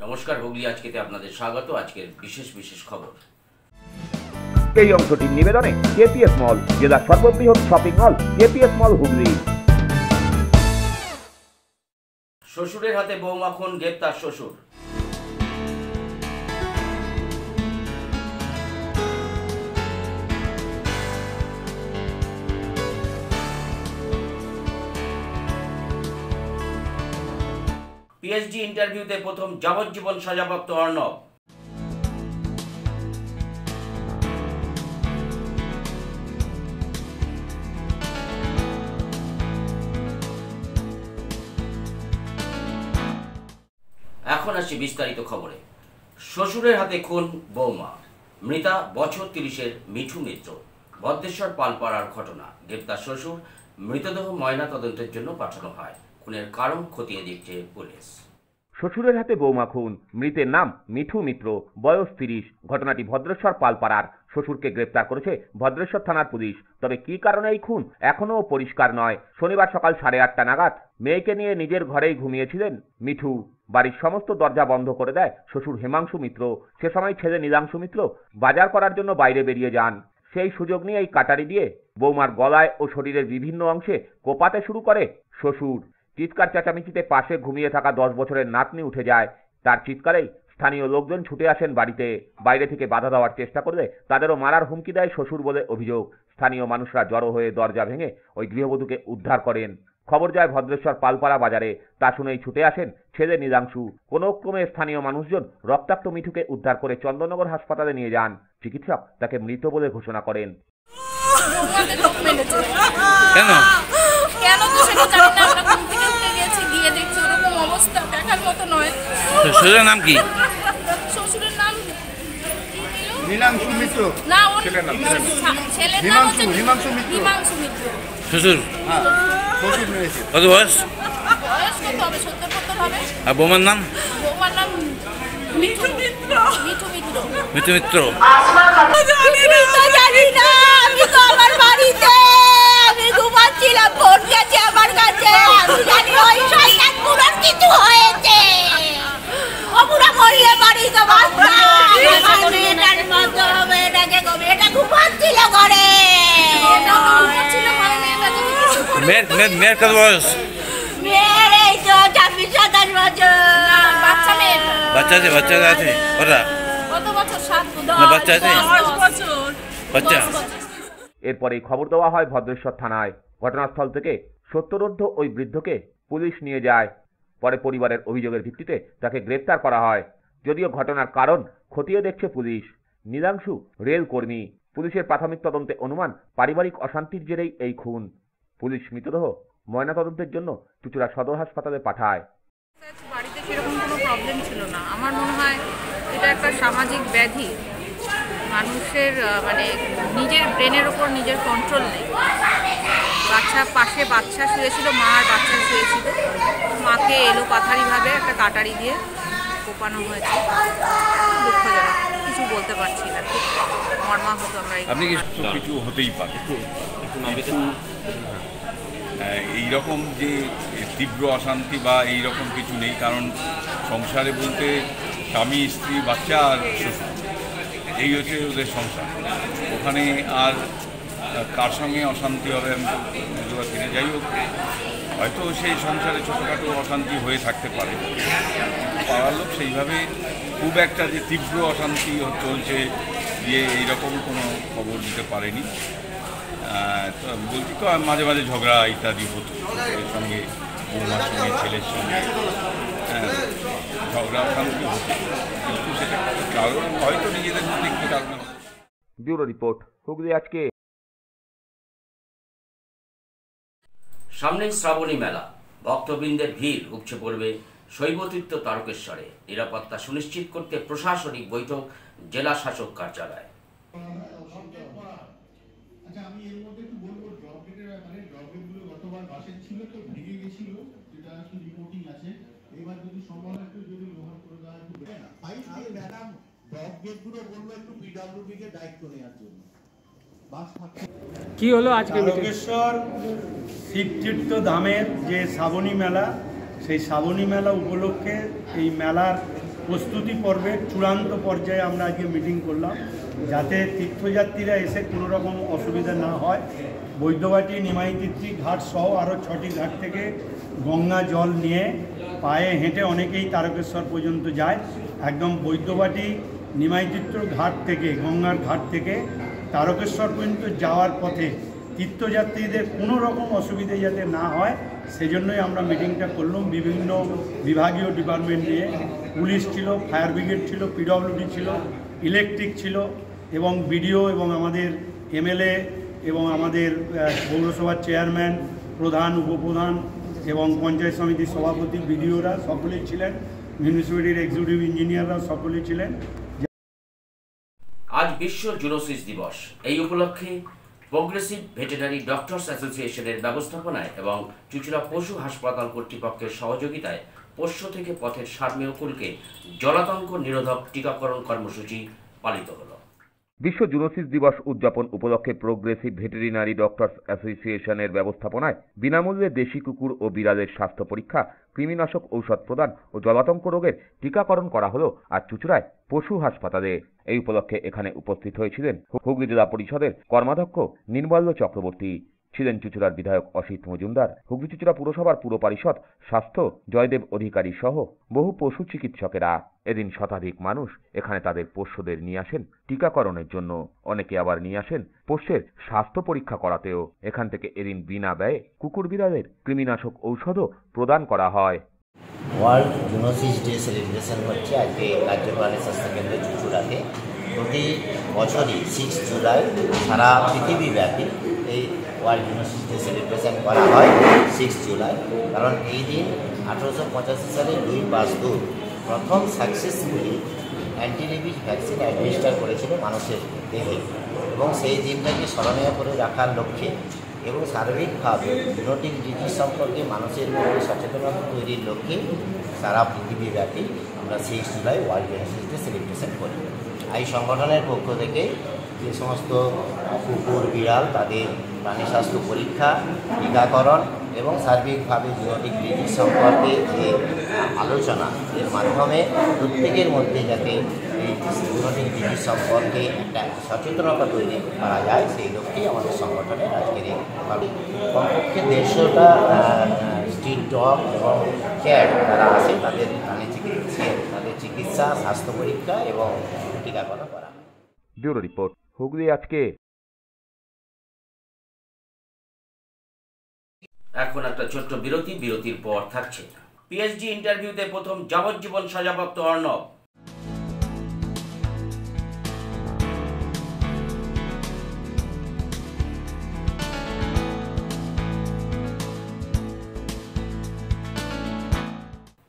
নমস্কার, হুগলি আজকেতে আপনাদের স্বাগত। আজকের বিশেষ খবর। এই অংশটির নিবেদনে কেপিএস মল, জেলার সর্ববৃহৎ শপিং মল কেপিএস মল হুগলি। শ্বশুরের হাতে বৌমা খুন, গ্রেপ্তার শ্বশুর। পিএইচডি ইন্টারভিউতে প্রথম যাবজ্জীবন সাজাপ্রাপ্ত অর্ণব। এখন আসছি বিস্তারিত খবরে। শ্বশুরের হাতে খুন বৌমা। মৃতা বছর 30-এর মিঠু মিত্র। ভদ্রেশ্বর পালপাড়ার ঘটনা। গ্রেপ্তার শ্বশুর। মৃতদেহ ময়না তদন্তের জন্য পাঠানো হয়। খুনের কারণ খতিয়ে দেখছে পুলিশ। শ্বশুরের হাতে বৌমা খুন। মৃতের নাম মিঠু মিত্র, বয়স 30। ঘটনাটি ভদ্রেশ্বর পালপাড়ার। শ্বশুরকে গ্রেপ্তার করেছে ভদ্রেশ্বর থানার পুলিশ। তবে কি কারণে এই খুন এখনও পরিষ্কার নয়। শনিবার সকাল 8:30 নাগাদ মেয়েকে নিয়ে নিজের ঘরেই ঘুমিয়েছিলেন মিঠু। বাড়ির সমস্ত দরজা বন্ধ করে দেয় শ্বশুর হেমাংশু মিত্র। সে সময় ছেলে নীলাংশু মিত্র বাজার করার জন্য বাইরে বেরিয়ে যান। সেই সুযোগ নিয়ে এই কাটারি দিয়ে বৌমার গলায় ও শরীরের বিভিন্ন অংশে কোপাতে শুরু করে শ্বশুর। চিৎকার চেঁচামেচিতে পাশে ঘুমিয়ে থাকা 10 বছরের নাতনি উঠে যায়। তার চিৎকারেই স্থানীয় লোকজন ছুটে আসেন বাড়িতে। বাইরে থেকে বাধা দেওয়ার চেষ্টা করলে তাদেরও মারার হুমকি দেয় শ্বশুর বলে অভিযোগ। স্থানীয় মানুষরা জড়ো হয়ে দরজা ভেঙে ওই গৃহবধূকে উদ্ধার করেন। খবর যায় ভদ্রেশ্বর পালপাড়া বাজারে। তা শুনেই ছুটে আসেন ছেলে নীলাংশু। কোনো ক্রমে স্থানীয় মানুষজন রক্তাক্ত মিঠুকে উদ্ধার করে চন্দননগর হাসপাতালে নিয়ে যান। চিকিৎসক তাকে মৃত বলে ঘোষণা করেন। কেন কেন তো সেটা জানি না। আমরা ঘুম থেকে উঠে গেছি, গিয়ে দেখছি ওরকম অবস্থা, দেখার মতো নয়। শ্বশুরের নাম কি? শ্বশুরের নাম নীলাংশু মিত্র। না, ওর ছেলের নাম হচ্ছে হিমাংশু মিত্র। হিমাংশু মিত্র। শ্বশুর হ্যাঁ, শ্বশুর মেরেছে। কত বয়স? বয়স কত হবে? 70-70 হবে। আর বৌমার নাম? বৌমার নাম মিঠু মিত্র। মিঠু মিত্র। মিত্র মিত্র। জানি না, আমি তো আমার বাড়িতে আমি ঘুমাচ্ছিলাম, ফোন গেছে আমার কাছে। আমি জানি ওই শয়তান পুরোর কিছু হয়েছে। ও পুরো মরিয়ে বাড়িতে বাচ্চা। মেয়েটার মতো মেয়েটাকে মেয়েটা ঘুমাচ্ছিল ঘরে। মেয়ের কত বয়স? মেয়ের এই তো 26-27 বছর। বাচ্চা মেয়ে। বাচ্চা আছে ওরা? কত বছর? 7 না, বাচ্চা আছে? 10 বছর। বাচ্চা। এরপরেই খবর দেওয়া হয় ভদ্রেশ্বর থানায়। ঘটনাস্থল থেকে সত্তরোর্ধ্ব ওই বৃদ্ধকে পুলিশ নিয়ে যায়। পরে পরিবারের অভিযোগের ভিত্তিতে তাকে গ্রেপ্তার করা হয়। যদিও ঘটনার কারণ খতিয়ে দেখছে পুলিশ। নীলাংশু রেল কর্মী। পুলিশের প্রাথমিক তদন্তে অনুমান পারিবারিক অশান্তির জেরেই এই খুন। পুলিশ মৃতদেহ ময়নাতদন্তের জন্য চুঁচুড়া সদর হাসপাতালে পাঠায়। বাড়িতে সেরকম কোনো প্রবলেম ছিল না। আমার মনে হয় এটা একটা সামাজিক ব্যাধি। মানুষের মানে নিজের ব্রেনের ওপর নিজের কন্ট্রোল নেই। বাচ্চা শুয়েছিল, মা আর বাচ্চা শুয়েছিল। মাকে এলো পাথারিভাবে একটা কাটারি দিয়ে কোপানো হয়েছে। দুঃখজনক, কিছু বলতে পারছি না। খুব মর্মাহত আমরা। আপনি কিছু হতেই পারে, এইরকম যে তীব্র অশান্তি বা এইরকম কিছু নেই। কারণ সংসারে বলতে স্বামী, স্ত্রী, বাচ্চা আর শ্বশুর, এই হচ্ছে ওদের সংসার। ওখানে আর কার সঙ্গে অশান্তি হবে আমি বুঝতে পারছি না। যাই হোক, হয়তো সেই সংসারে ছোটোখাটো অশান্তি হয়ে থাকতে পারে। পাড়ার লোক সেইভাবে খুব একটা যে তীব্র অশান্তি চলছে যে এইরকম কোনো খবর দিতে পারেনি। তো বলছি তো মাঝে মাঝে ঝগড়া ইত্যাদি হতো এর সঙ্গে, বৌমার সঙ্গে, ছেলের সঙ্গে ঝগড়া অশান্তি হতো, কিন্তু সেটা কারণ হয়তো নিজেদের মধ্যে একটু কারণ। ব্যুরো রিপোর্ট, হুগলি আজকে। সামনেই শ্রাবণী মেলা। ভক্তবৃন্দের ভিড় উপচে পড়বে শৈবতীর্থ তারকেশ্বরে। নিরাপত্তা সুনিশ্চিত করতে প্রশাসনিক বৈঠক জেলা শাসক কার্যালয়। আচ্ছা, আমি এর মধ্যে একটু বলবো, ড্রপগুলো গতবার বাসের ছিল তো ভেঙে গেছিল, যেটা একটু রিপোর্টিং আছে। এবার যদি সম্ভব একটু যদি ব্যবহার করে দেওয়া একটু ম্যাডাম ড্রপ গেটগুলো বলবো একটু পিডব্লিউডি কে দায়িত্ব নেওয়ার জন্য। কি হলো আজকে? তারকেশ্বর শিবতীর্থ ধামের যে শ্রাবণী মেলা, সেই শ্রাবণী মেলা উপলক্ষে এই মেলার প্রস্তুতি পর্বের চূড়ান্ত পর্যায়ে আমরা আজকে মিটিং করলাম, যাতে তীর্থযাত্রীরা এসে কোনো রকম অসুবিধা না হয়। বৈদ্যবাটি, নিমাইতিত্রী ঘাট সহ আরও 6টি ঘাট থেকে গঙ্গা জল নিয়ে পায়ে হেঁটে অনেকেই তারকেশ্বর পর্যন্ত যায়। একদম বৈদ্যবাটি নিমাইতিত্র ঘাট থেকে, গঙ্গার ঘাট থেকে তারকেশ্বর পর্যন্ত যাওয়ার পথে তীর্থযাত্রীদের কোনো রকম অসুবিধে যাতে না হয়, সেজন্যই আমরা মিটিংটা করলাম। বিভিন্ন বিভাগীয় ডিপার্টমেন্ট নিয়ে, পুলিশ ছিল, ফায়ার ব্রিগেড ছিল, পিডব্লিউডি ছিল, ইলেকট্রিক ছিল, এবং বিডিও এবং আমাদের এমএলএ এবং আমাদের পৌরসভার চেয়ারম্যান, প্রধান, উপপ্রধান এবং পঞ্চায়েত সমিতির সভাপতি, বিডিওরা সকলেই ছিলেন, মিউনিসিপ্যালিটির এক্সিকিউটিভ ইঞ্জিনিয়াররা সকলেই ছিলেন। আজ বিশ্ব জুনোসিস দিবস। এই উপলক্ষে প্রোগ্রেসিভ ভেটেরিনারি ডক্টরস অ্যাসোসিয়েশনের ব্যবস্থাপনায় এবং চুঁচুড়া পশু হাসপাতাল কর্তৃপক্ষের সহযোগিতায় পোষ্য থেকে পথের সারমেয় কুলকে জলাতঙ্ক নিরোধক টিকাকরণ কর্মসূচি পালিত হল। বিশ্ব জুনোসিস দিবস উদযাপন উপলক্ষে প্রোগ্রেসিভ ভেটেরিনারি ডক্টরস অ্যাসোসিয়েশনের ব্যবস্থাপনায় বিনামূল্যে দেশি কুকুর ও বিড়ালের স্বাস্থ্য পরীক্ষা, কৃমিনাশক ঔষধ প্রদান ও জলাতঙ্ক রোগের টিকাকরণ করা হলো আজ চুঁচুড়ায় পশু হাসপাতালে। এই উপলক্ষে এখানে উপস্থিত হয়েছিলেন হুগলি জেলা পরিষদের কর্মাধ্যক্ষ নির্মল্য চক্রবর্তী, ছিলেন চুঁচুড়ার বিধায়ক অসিত মজুমদার, হুগলি চুঁচুড়া পুরসভার পুর পরিষদ, স্বাস্থ্য জয়দেব অধিকারী সহ বহু পশু চিকিৎসকেরা। এদিন শতাধিক মানুষ এখানে তাদের পোষ্যদের নিয়ে আসেন টিকাকরণের জন্য, অনেকে আবার নিয়ে আসেন পোষ্যের স্বাস্থ্য পরীক্ষা করাতেও। এখান থেকে এদিন বিনা ব্যয়ে কুকুর বিড়ালের কৃমিনাশক ঔষধও প্রদান করা হয়। ওয়ার্ল্ড জুনোসিস ডে সেলিব্রেশন হচ্ছে আজকে রাজ্যপাল স্বাস্থ্যকেন্দ্র চুঁচুড়াতে। প্রতি বছরই 6 জুলাই সারা পৃথিবীব্যাপী এই ওয়ার্ল্ড জুনোসিস ডে সেলিব্রেশন করা হয় 6 জুলাই। কারণ এই দিন 1885 সালে লুই পাস্তুর প্রথম সাকসেসফুলি অ্যান্টিরেবিজ ভ্যাকসিন অ্যাডমিনিস্টার করেছিল মানুষের দেহে, এবং সেই দিনটাকে স্মরণীয় করে রাখার লক্ষ্যে এবং সার্বিকভাবে জুনোটিক ডিজিজ সম্পর্কে মানুষের মধ্যে সচেতনতা তৈরির লক্ষ্যে সারা পৃথিবীব্যাপী আমরা 6 July world zoonosis day celebration করি। এই সংগঠনের পক্ষ থেকে যে সমস্ত কুকুর বিড়াল তাদের প্রাণী স্বাস্থ্য পরীক্ষা, টিকাকরণ এবং সার্বিকভাবে জুনোটিক ডিজিজ সম্পর্কে যে আলোচনা, এর মাধ্যমে প্রত্যেকের মধ্যে যাতে এই জুনোটিক ডিজিজ সম্পর্কে একটা সচেতনতা তৈরি করা যায়, সেই লক্ষ্যেই আমাদের সংগঠনের আজকের এই কমপক্ষে 150টা স্ট্রিট ডগ এবং ক্যাট যারা আছে তাদের তাদের চিকিৎসা, স্বাস্থ্য পরীক্ষা এবং টিকাকরণ করা। ব্যুরো রিপোর্ট, হুগলি আজকে। এখন একটা ছোট্ট বিরতি, বিরতির পর থাকছে পিএইচডি ইন্টারভিউতে প্রথম যাবজ্জীবন সাজাপ্রাপ্ত অর্ণব।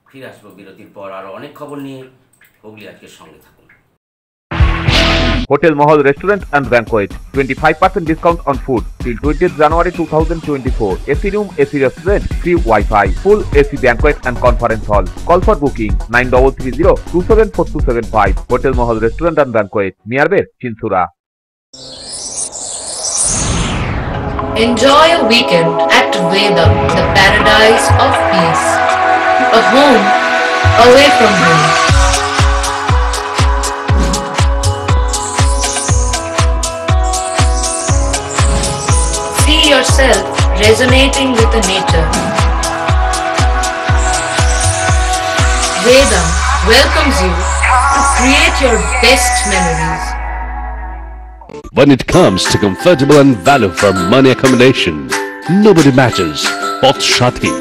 ফিরে আসবো বিরতির পর আরো অনেক খবর নিয়ে। হুগলি আজকের সঙ্গে থাকুন। Hotel Mahal Restaurant and Banquet, 25% discount on food till 20th January 2024. AC room, AC restaurant, free Wi-Fi, full AC banquet and conference hall. Call for booking 9330-274275. Hotel Mahal Restaurant and Banquet, Miyarber, Chinsura. Enjoy a weekend at Vedam, the paradise of peace. A home away from home. See yourself resonating with the nature. Vedam welcomes you to create your best memories. When it comes to comfortable and value for money accommodation, nobody matches Pothshati.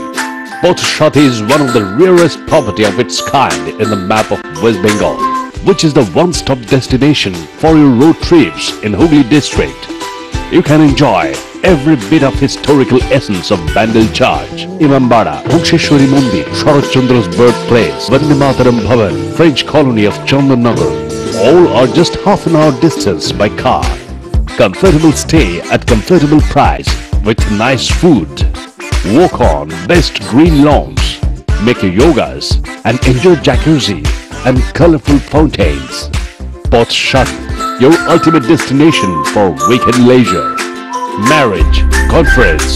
Pothshati is one of the rarest property of its kind in the map of West Bengal, which is the one-stop destination for your road trips in Hooghly district. You can enjoy every bit of historical essence of Bandel Church, Imambara, Bhuksheshwari Mandir, Sharat Chandra's birthplace, Vande Mataram Bhavan, French colony of Chandannagar. All are just half an hour distance by car. Comfortable stay at comfortable price with nice food. Walk on best green lawns, make your yogas and enjoy jacuzzi and colorful fountains. Pothshati, your ultimate destination for weekend leisure. Marriage, conference,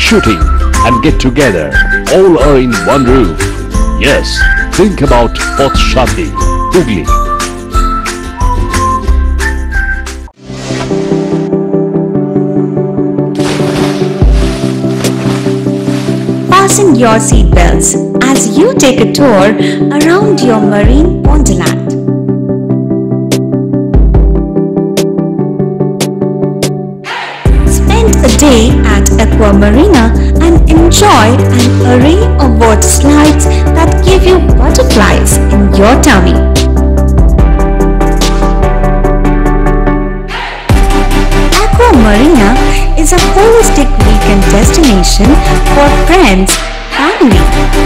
shooting and get together all are in one roof. Yes, think about Pothshati, Hooghly. Fasten your seatbelts as you take a tour around your marine wonderland. Spend a day at Aqua Marina and enjoy an array of water slides that give you butterflies in your tummy. Aqua Marina is a holistic weekend destination for friends, family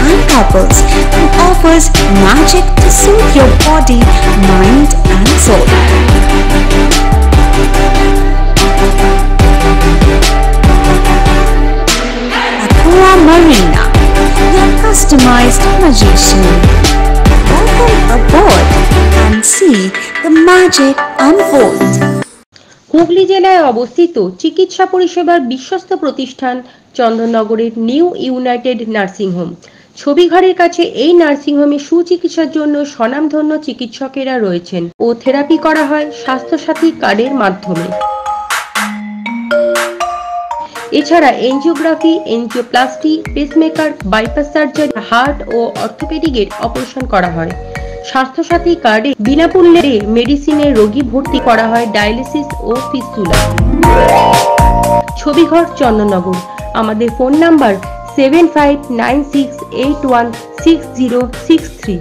and couples and offers magic to soothe your body, mind and soul. Aqua Marina, your customized magician. Welcome aboard and see the magic unfold. Hooghly জেলায় অবস্থিত চিকিৎসা পরিষেবার বিশ্বস্ত প্রতিষ্ঠান চন্দননগরের new United nursing home. ছবিঘরের কাছে এই nursing হোমে সুচিকিৎসার জন্য স্বনামধন্য চিকিৎসকেরা রয়েছেন ও থেরাপি করা হয় স্বাস্থ্যসাথী কার্ডের মাধ্যমে। এছাড়া angiography, angioplasty, pacemaker, bypass surgery, heart ও অর্থোপেডিকের অপারেশন করা হয়। স্বাস্থ্যসাথী কার্ডে বিনামূল্যে মেডিসিনের রোগী ভর্তি করা হয় ডায়ালিসিস ও ফিস্টুলা। ছবিঘর চন্দননগর। আমাদের ফোন নাম্বার 7596816063।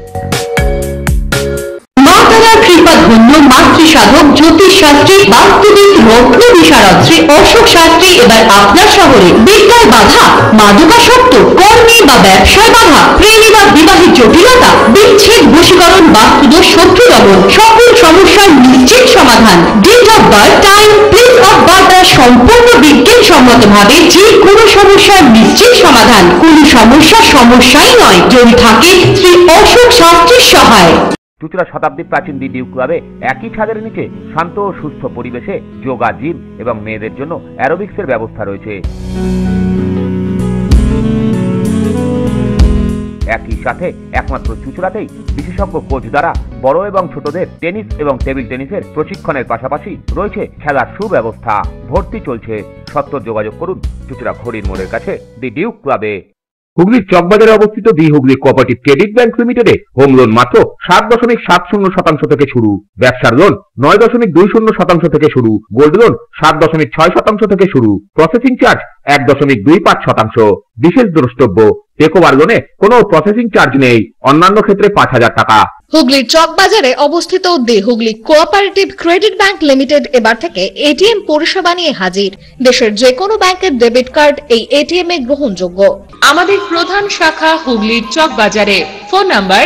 কৃপাধন্য মাতৃসাধক জ্যোতিষশাস্ত্রী, বাস্তুবিদ, রত্ন বিশারদ শ্রী অশোক শাস্ত্রী এবার আপনার শহরে। বিদ্যায় বাধা, মাদকাসক্ত, কর্মে বা ব্যবসায় বাধা, প্রেমে বা বিবাহের জটিলতা, বিচ্ছেদ, বশীকরণ, বাস্তুদোষ, শত্রু দমন, সকল সমস্যার নিশ্চিত সমাধান। Date of birth, time, place of birth দ্বারা সম্পূর্ণ বিজ্ঞানসম্মত ভাবে যে কোনো সমস্যার নিশ্চিত সমাধান। কোন সমস্যাই নয় যদি থাকে শ্রী অশোক শাস্ত্রীর সহায়। চুঁচুড়া শতাব্দী প্রাচীন দি ডিউক ক্লাবে একই ছাদের নিচে শান্ত ও সুস্থ পরিবেশে যোগা, জিম এবং মেয়েদের জন্য অ্যারোবিক্সের ব্যবস্থা রয়েছে। একই সাথে একমাত্র চুঁচুড়াতেই বিশেষজ্ঞ কোচ দ্বারা বড় এবং ছোটদের টেনিস এবং টেবিল টেনিসের প্রশিক্ষণের পাশাপাশি রয়েছে খেলার সুব্যবস্থা। ভর্তি চলছে, সত্বর যোগাযোগ করুন চুঁচুড়া ঘড়ির মোড়ের কাছে দি ডিউক ক্লাবে। হুগলির চকবাজারে অবস্থিত the Hooghly cooperative credit bank লিমিটেডে হোম লোন মাত্র 7.70% থেকে শুরু, ব্যবসার লোন 9.20% থেকে শুরু, গোল্ড লোন 7.6% থেকে শুরু, প্রসেসিং চার্জ 1.25%। বিশেষ দ্রষ্টব্য, টেকওভার লোনে কোনো প্রসেসিং চার্জ নেই, অন্যান্য ক্ষেত্রে 5,000 টাকা। হুগলির চকবাজারে অবস্থিত the Hooghly cooperative credit bank limited এবার থেকে এটিএম পরিষেবা নিয়ে হাজির। দেশের যে কোনো ব্যাংকের ডেবিট কার্ড এই এটিএম এ গ্রহণযোগ্য। আমাদের প্রধান শাখা হুগলির চকবাজারে। ফোন নাম্বার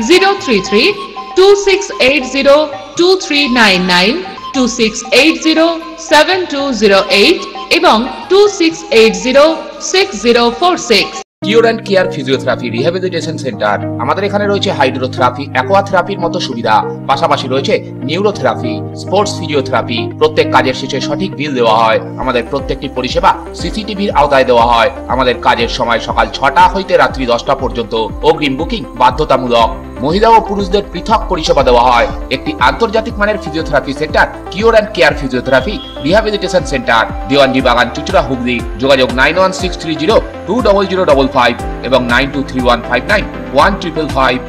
033-2680-2399, 2680-7208 এবং 2680-6046। Cure and care physiotherapy rehabilitation centre. আমাদের এখানে রয়েছে হাইড্রোথেরাপি, অ্যাকোয়াথেরাপির মতো সুবিধা, পাশাপাশি রয়েছে নিউরোথেরাপি, স্পোর্টস ফিজিওথেরাপি। প্রত্যেক কাজের শেষে সঠিক বিল দেওয়া হয়। আমাদের প্রত্যেকটি পরিষেবা সিসিটিভির আওতায় দেওয়া হয়। আমাদের কাজের সময় সকাল 6টা হইতে রাত্রি 10টা পর্যন্ত। অগ্রিম বুকিং বাধ্যতামূলক। মহিলা ও পুরুষদের পৃথক পরিষেবা দেওয়া হয়। একটি আন্তর্জাতিক মানের physiotherapy centre cure and care physiotherapy rehabilitation centre, Dewanji বাগান, চুঁচুড়া, হুগলি। যোগাযোগ 9163020055 এবং 9231591555।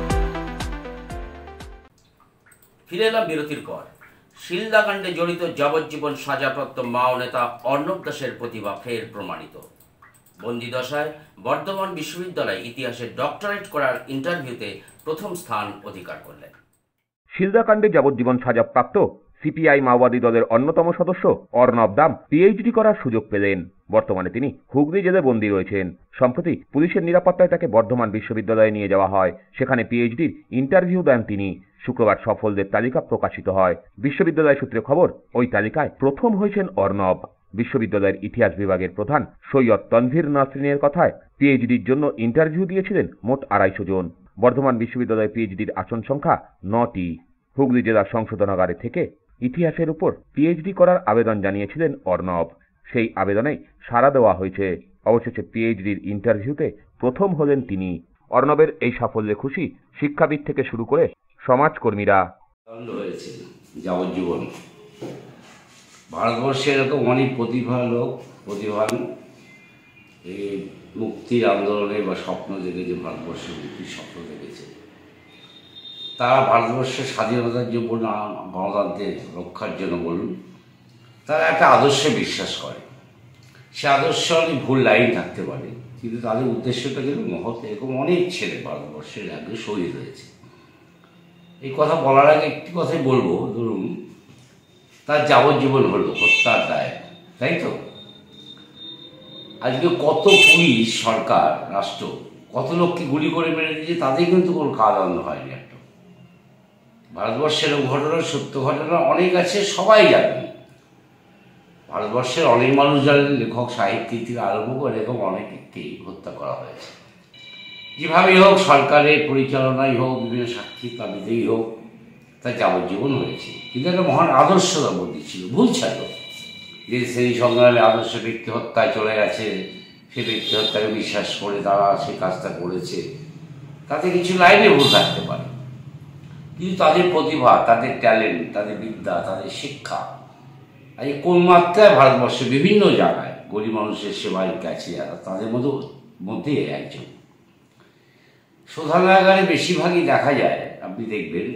ফিরে এলাম বিরতির পর। শিলদাকাণ্ডে জড়িত যাবজ্জীবন সাজাপ্রাপ্ত মাও নেতা অর্ণব দাসের প্রতিভা ফের প্রমাণিত। বন্দি দশায় বর্ধমান বিশ্ববিদ্যালয়ে ইতিহাসে ডক্টরেট করার ইন্টারভিউতে প্রথম স্থান অধিকার করলেন। শিলদাকাণ্ডে যাবজ্জীবন সাজাপ্রাপ্ত সিপিআই মাওবাদী দলের অন্যতম সদস্য অর্ণব দাম পিএইচডি করার সুযোগ পেলেন। বর্তমানে তিনি হুগলি জেলে বন্দী রয়েছেন। সম্প্রতি পুলিশের নিরাপত্তায় তাকে বর্ধমান বিশ্ববিদ্যালয়ে নিয়ে যাওয়া হয়। সেখানে পিএইচডির ইন্টারভিউ দেন তিনি। শুক্রবার সফলদের তালিকা প্রকাশিত হয়। বিশ্ববিদ্যালয় সূত্রে খবর, ওই তালিকায় প্রথম হয়েছেন অর্ণব। বিশ্ববিদ্যালয়ের ইতিহাস বিভাগের প্রধান সৈয়দ তনভীর নাসরিনের কথায় পিএইচডির জন্য ইন্টারভিউ দিয়েছিলেন মোট 250 জন। বর্ধমান বিশ্ববিদ্যালয়ে পিএইচডির আসন সংখ্যা 9টি। হুগলি জেলা সংশোধনাগারে থেকে ইতিহাসের উপর পিএইচডি করার আবেদন জানিয়েছিলেন অর্ণব। সেই আবেদনে সাড়া দেওয়া হয়েছে। অবশেষে পিএইচডির ইন্টারভিউতে প্রথম হলেন তিনি। অর্ণবের এই সাফল্যে খুশি শিক্ষাবিদ থেকে শুরু করে সমাজকর্মীরা। হয়েছে যাবজ্জীবন। ভারতবর্ষে এরকম অনেক প্রতিভান এই মুক্তির আন্দোলনে বা স্বপ্ন দেখেছে, ভারতবর্ষের মুক্তির স্বপ্ন দেখেছে। তারা ভারতবর্ষের স্বাধীনতার জন্য বলুন, গণতন্ত্রের রক্ষার জন্য বলুন, তারা একটা আদর্শে বিশ্বাস করে। সে আদর্শ অনেক ভুল লাইন থাকতে পারে, কিন্তু তাদের উদ্দেশ্যটা কিন্তু মহৎ। এরকম অনেক ছেলে ভারতবর্ষের আগে শহীদ হয়েছে। এই কথা বলার আগে একটি কথাই বলবো, ধরুন তার যাবজ্জীবন হলো হত্যার দায়, তাই তো? আজকে কত পুলিশ, সরকার, রাষ্ট্র কত লোককে গুলি করে মেরে দিয়েছে, তাদের কিন্তু কোনো কারাদণ্ড হয়নি। একটা ভারতবর্ষের ঘটনা, সত্য ঘটনা অনেক আছে, সবাই জানেন। ভারতবর্ষের অনেক মানুষ জানেন, লেখক, সাহিত্যিক থেকে আরম্ভ করে এরকম অনেককেই হত্যা করা হয়েছে। যেভাবেই হোক, সরকারের পরিচালনাই হোক, বিভিন্ন সাক্ষীর দাবিতেই হোক, তার যাবজ্জীবন হয়েছে। কিন্তু একটা মহান আদর্শ তার মধ্যে ছিল, ভুল ছিল যে সেই সংগ্রামে আদর্শ ব্যক্তি হত্যায় চলে গেছে, সে ব্যক্তি হত্যাকে বিশ্বাস করে তারা সেই কাজটা করেছে। তাতে কিছু লাইনে ভুল থাকতে পারে, কিন্তু তাদের প্রতিভা, তাদের ট্যালেন্ট, তাদের বিদ্যা, তাদের শিক্ষা আজ কোন মাত্রায় ভারতবর্ষে বিভিন্ন জায়গায় গরিব মানুষের সেবায় গেছে, যারা তাদের মধ্যে একজন। শোধনাগারে বেশিরভাগই দেখা যায়, আপনি দেখবেন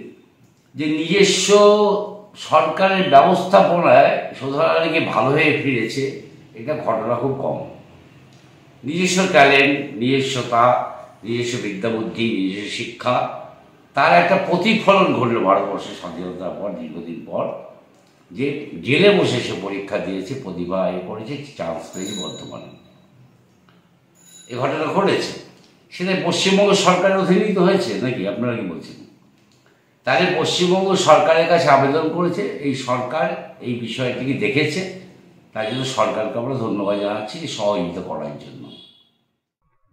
যে নিজস্ব সরকারের ব্যবস্থাপনায় শোধনাগারকে ভালো হয়ে ফিরেছে, এটা ঘটনা খুব কম। নিজস্ব ট্যালেন্ট, নিজস্বতা, নিজস্ব বিদ্যাবুদ্ধি, নিজস্ব শিক্ষা, তার একটা প্রতিফলন ঘটল ভারতবর্ষের স্বাধীনতার পর, দীর্ঘদিন পর, যে জেলে বসে সে পরীক্ষা দিয়েছে, প্রতিভা করেছে, চান্স পেয়েছে বর্তমানে। এ ঘটনা ঘটেছে। সেটা পশ্চিমবঙ্গ সরকারের অধীনেই তো হয়েছে নাকি, আপনারা কি বলছেন? তাহলে পশ্চিমবঙ্গ সরকারের কাছে আবেদন করেছে, এই সরকার এই বিষয়টিকে দেখেছে, তাই জন্য সরকারকে আমরা ধন্যবাদ জানাচ্ছি সহযোগিতা করার জন্য।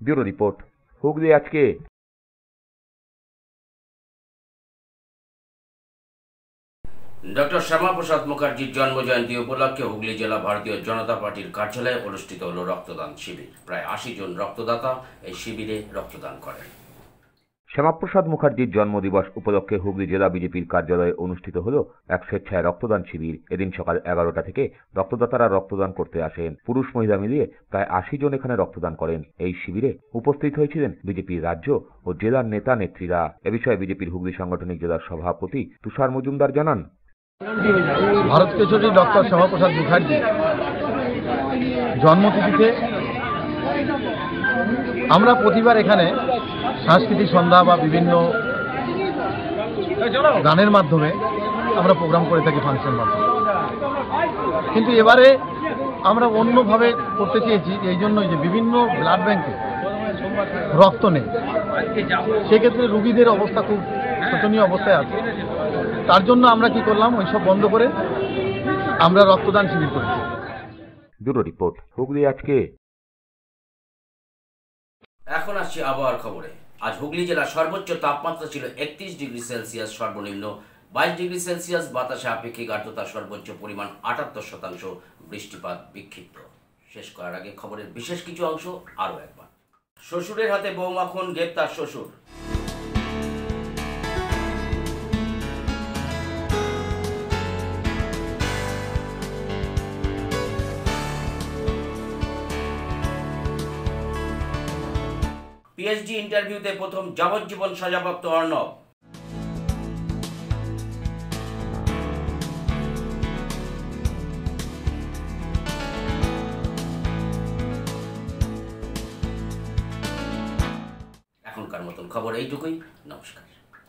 ব্যুরো রিপোর্ট, হুগলি আজকে। ডক্টর শ্যামাপ্রসাদ মুখার্জির জন্মজয়ন্তী উপলক্ষে হুগলি জেলা ভারতীয় জনতা পার্টির কার্যালয়ে অনুষ্ঠিত হল রক্তদান শিবির। প্রায় 80 জন রক্তদাতা এই শিবিরে রক্তদান করেন। শ্যামাপ্রসাদ মুখার্জির জন্মদিবস উপলক্ষে হুগলি জেলা বিজেপির কার্যালয়ে অনুষ্ঠিত হল এক স্বেচ্ছায় রক্তদান শিবির। এদিন সকাল 11টা থেকে রক্তদাতারা রক্তদান করতে আসেন। পুরুষ মহিলা মিলিয়ে প্রায় 80 জন এখানে রক্তদান করেন। এই শিবিরে উপস্থিত হয়েছিলেন বিজেপির রাজ্য ও জেলার নেতা নেত্রীরা। এ বিষয়ে বিজেপির হুগলি সাংগঠনিক জেলার সভাপতি তুষার মজুমদার জানান, ভারত কেশরী ডক্টর শ্যামাপ্রসাদ মুখার্জি জন্মতিথিতে আমরা প্রতিবার এখানে সাংস্কৃতিক সন্ধ্যা বা বিভিন্ন গানের মাধ্যমে আমরা প্রোগ্রাম করে থাকি, ফাংশন মাধ্যমে। কিন্তু এবারে আমরা অন্যভাবে করতে চেয়েছি, এই জন্যই যে বিভিন্ন ব্লাড ব্যাংকে রক্ত নেই, সেক্ষেত্রে রুগীদের অবস্থা খুব শোচনীয় অবস্থায় আছে। তার জন্য আমরা কি করলাম, ওইসব বন্ধ করে আমরা রক্তদান শিবির করেছি। ব্যুরো রিপোর্ট, হুগলি আজকে। এখন আসছি আবহাওয়ার খবরে। আজ হুগলি জেলার সর্বোচ্চ তাপমাত্রা ছিল 31 ডিগ্রি সেলসিয়াস, সর্বনিম্ন 22 ডিগ্রি সেলসিয়াস। বাতাসে আপেক্ষিক আর্দ্রতার সর্বোচ্চ পরিমাণ 78%। বৃষ্টিপাত বিক্ষিপ্ত। শেষ করার আগে খবরের বিশেষ কিছু অংশ আরও একবার। শ্বশুরের হাতে বৌমা খুন, গ্রেপ্তার শ্বশুর। পিএইচডি ইন্টারভিউতে প্রথম যাবজ্জীবন সাজাপ্রাপ্ত অর্ণব। এখনকার মতন খবর এইটুকুই। নমস্কার।